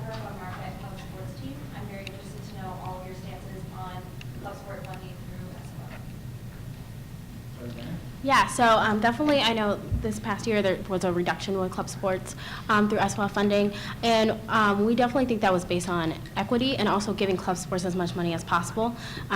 member of our Marquette Club Sports team. I'm very interested to know all of your stances on club sport funding through SOF. Yeah, so definitely I know this past year there was a reduction with club sports through SWF funding, and we definitely think that was based on equity and also giving club sports as much money as possible,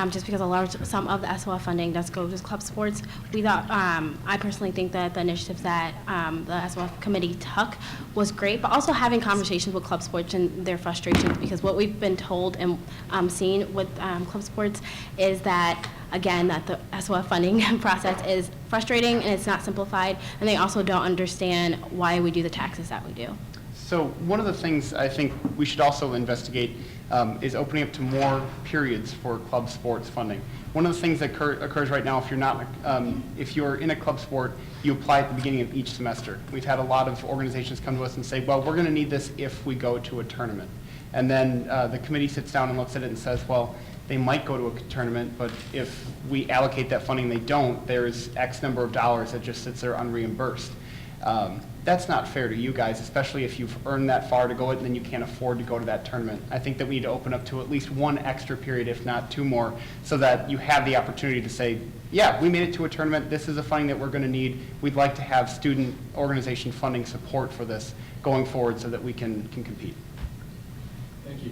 just because a large sum of the SWF funding does go to club sports. We thought, I personally think that the initiatives that the SWF committee took was great, but also having conversations with club sports and their frustrations, because what we've been told and seen with club sports is that, again, that the SOF funding process is frustrating and it's not simplified, and they also don't understand why we do the taxes that we do. So one of the things I think we should also investigate is opening up to more periods for club sports funding. One of the things that occurs right now, if you're not, if you're in a club sport, you apply at the beginning of each semester. We've had a lot of organizations come to us and say, well, we're going to need this if we go to a tournament. And then the committee sits down and looks at it and says, well, they might go to a tournament, but if we allocate that funding, they don't, there's X number of dollars that just sits there unreimbursed. That's not fair to you guys, especially if you've earned that far to go and then you can't afford to go to that tournament. I think that we need to open up to at least one extra period, if not two more, so that you have the opportunity to say, yeah, we made it to a tournament, this is the funding that we're going to need. We'd like to have student organization funding support for this going forward so that we can compete. Thank you.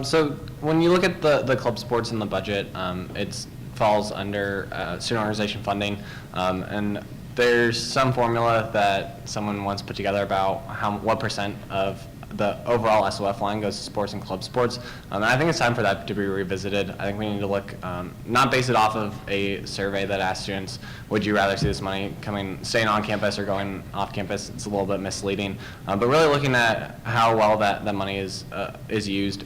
So when you look at the club sports in the budget, it falls under student organization funding, and there's some formula that someone once put together about what % of the overall SOF line goes to sports and club sports. And I think it's time for that to be revisited. I think we need to look, not base it off of a survey that asks students, would you rather see this money staying on campus or going off campus? It's a little bit misleading. But really looking at how well that money is used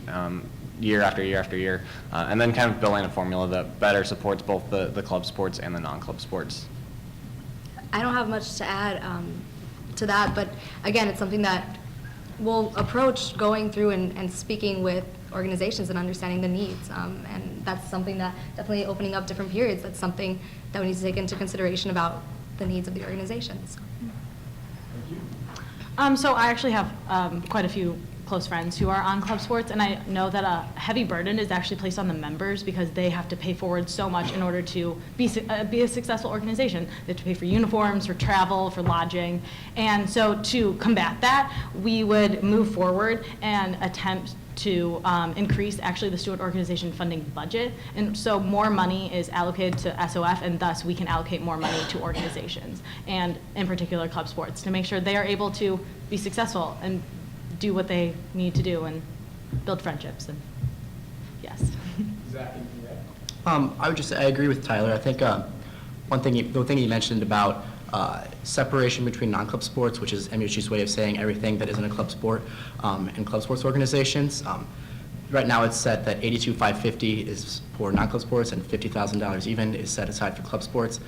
year after year after year, and then kind of building a formula that better supports both the club sports and the non-club sports. I don't have much to add to that, but again, it's something that we'll approach going through and speaking with organizations and understanding the needs, and that's something that definitely opening up different periods, that's something that we need to take into consideration about the needs of the organizations. Thank you. So I actually have quite a few close friends who are on club sports, and I know that a heavy burden is actually placed on the members because they have to pay forward so much in order to be a successful organization. They have to pay for uniforms, for travel, for lodging, and so to combat that, we would move forward and attempt to increase actually the student organization funding budget, and so more money is allocated to SOF, and thus we can allocate more money to organizations, and in particular club sports, to make sure they are able to be successful and do what they need to do and build friendships. And yes. Zach, anything to add? I agree with Tyler. I think the thing he mentioned about separation between non-club sports, which is MUSG's way of saying everything that isn't a club sport, and club sports organizations. Right now it's set that $82,550 is for non-club sports and $50,000 even is set aside for club sports.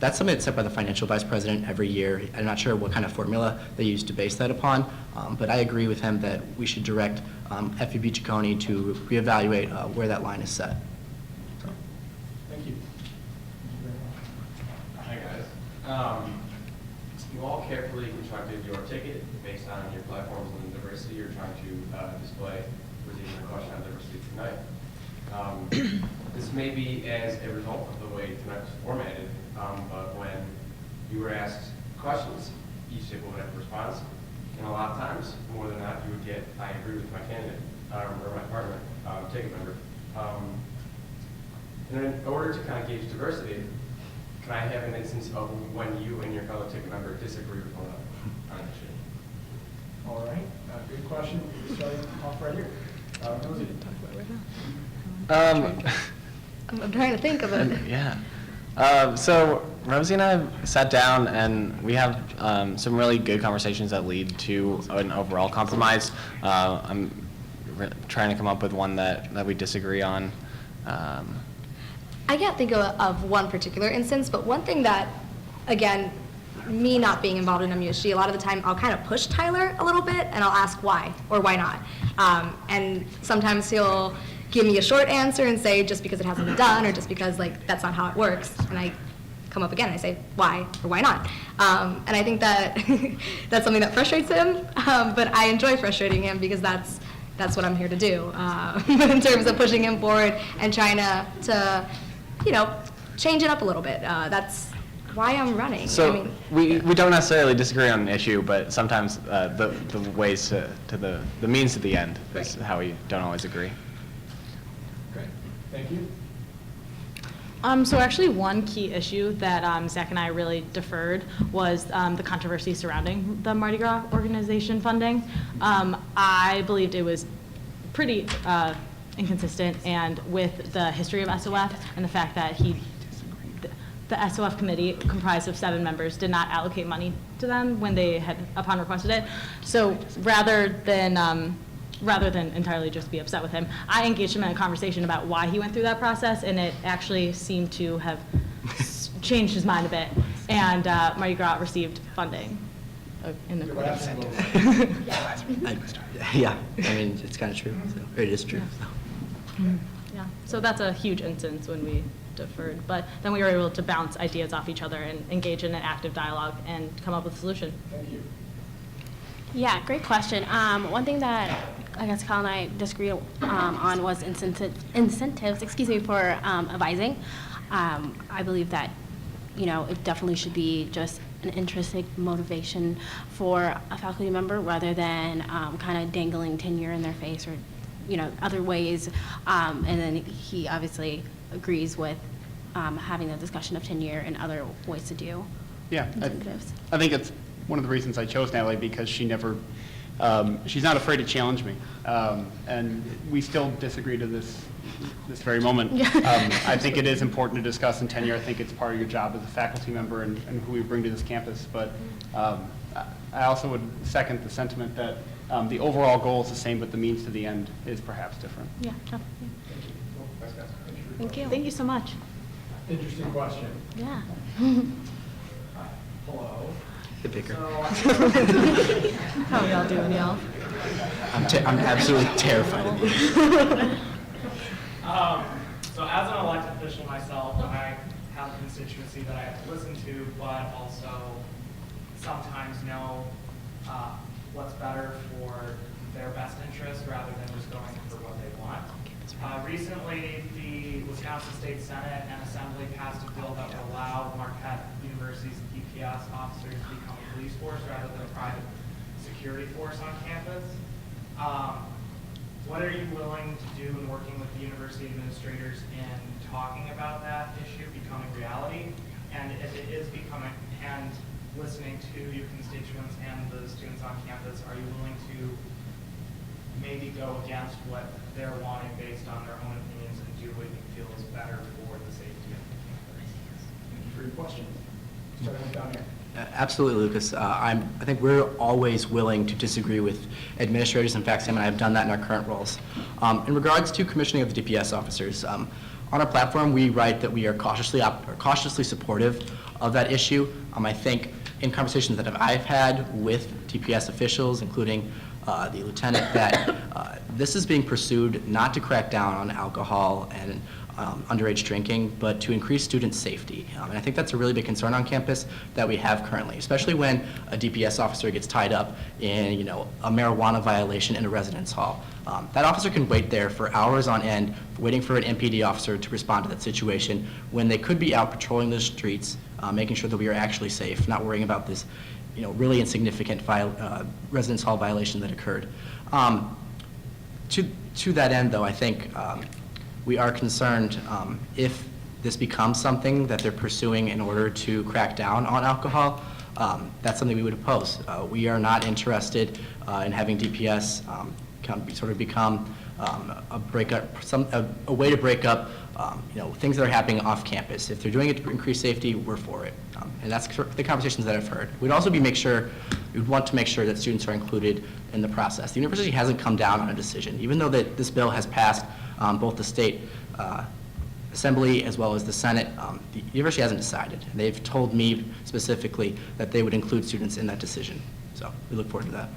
That's something that's set by the financial vice president every year. I'm not sure what kind of formula they use to base that upon, but I agree with him that we should direct FEB Ciccone to reevaluate where that line is set. So. Thank you. Hi guys. You all carefully constructed your ticket based on your platforms and the diversity you're trying to display within your question on diversity tonight. This may be as a result of the way tonight was formatted, but when you were asked questions, each table would have a response, and a lot of times, more than not, you would get, I agree with my candidate, or my partner, ticket member. And in order to kind of gauge diversity, can I have an instance of when you and your fellow ticket member disagree with one another on an issue? All right, good question. We're starting off right here. Rosie. I'm trying to think of it. Yeah. So Rosie and I sat down and we have some really good conversations that lead to an overall compromise. I'm trying to come up with one that we disagree on. I can't think of one particular instance, but one thing that, again, me not being involved in MUSG, a lot of the time I'll kind of push Tyler a little bit and I'll ask why or why not. And sometimes he'll give me a short answer and say just because it hasn't been done or just because like that's not how it works. And I come up again. I say, why or why not? And I think that that's something that frustrates him, but I enjoy frustrating him because that's what I'm here to do in terms of pushing him forward and trying to change it up a little bit. That's why I'm running. So we don't necessarily disagree on an issue, but sometimes the ways to the means to the end is how we don't always agree. Great, thank you. So actually, one key issue that Zach and I really deferred was the controversy surrounding the Mardi Gras organization funding. I believed it was pretty inconsistent, and with the history of SOF and the fact that the SOF committee, comprised of 7 members, did not allocate money to them when they had upon requested it. So rather than entirely just be upset with him, I engaged him in a conversation about why he went through that process, and it actually seemed to have changed his mind a bit, and Mardi Gras received funding in the You're laughing a little. Yeah, I mean, it's kind of true, so, it is true. So. Yeah, so that's a huge instance when we deferred, but then we were able to bounce ideas off each other and engage in an active dialogue and come up with a solution. Thank you. Yeah, great question. One thing that I guess Kyle and I disagreed on was incentives, for advising. I believe that, it definitely should be just an intrinsic motivation for a faculty member rather than kind of dangling tenure in their face or, other ways. And then he obviously agrees with having the discussion of tenure and other ways to do incentives. I think it's one of the reasons I chose Natalie, because she never, she's not afraid to challenge me. And we still disagree to this very moment. I think it is important to discuss in tenure. I think it's part of your job as a faculty member and who we bring to this campus. But I also would second the sentiment that the overall goal is the same, but the means to the end is perhaps different. Yeah. Thank you. Cool. Thanks, guys. Thank you. Thank you so much. Interesting question. Yeah. Hello. The bigger. How are y'all doing, y'all? I'm absolutely terrified of you. So as an elected official myself, I have a constituency that I have to listen to, but also sometimes know what's better for their best interest rather than just going for what they want. Recently, the Wisconsin State Senate and Assembly passed a bill that would allow Marquette University's DPS officers to become a police force rather than a private security force on campus. What are you willing to do in working with the university administrators in talking about that issue becoming reality? And if it is becoming, and listening to your constituents and the students on campus, are you willing to maybe go against what they're wanting based on their own opinions and do what you feel is better for the safety of the campus? Thank you for your question. Starting with down here. Absolutely, Lucas. I think we're always willing to disagree with administrators. In fact, Sam and I have done that in our current roles. In regards to commissioning of the DPS officers, on our platform, we write that we are cautiously supportive of that issue. I think in conversations that I've had with DPS officials, including the lieutenant, that this is being pursued not to crack down on alcohol and underage drinking, but to increase student safety. And I think that's a really big concern on campus that we have currently, especially when a DPS officer gets tied up in, a marijuana violation in a residence hall. That officer can wait there for hours on end, waiting for an MPD officer to respond to that situation when they could be out patrolling the streets, making sure that we are actually safe, not worrying about this, really insignificant residence hall violation that occurred. To that end, though, I think we are concerned if this becomes something that they're pursuing in order to crack down on alcohol, that's something we would oppose. We are not interested in having DPS become a way to break up things that are happening off campus. If they're doing it to increase safety, we're for it. And that's the conversations that I've heard. We'd also we'd want to make sure that students are included in the process. The university hasn't come down on a decision. Even though this bill has passed both the state assembly as well as the Senate, the university hasn't decided. They've told me specifically that they would include students in that decision. So we look forward to that.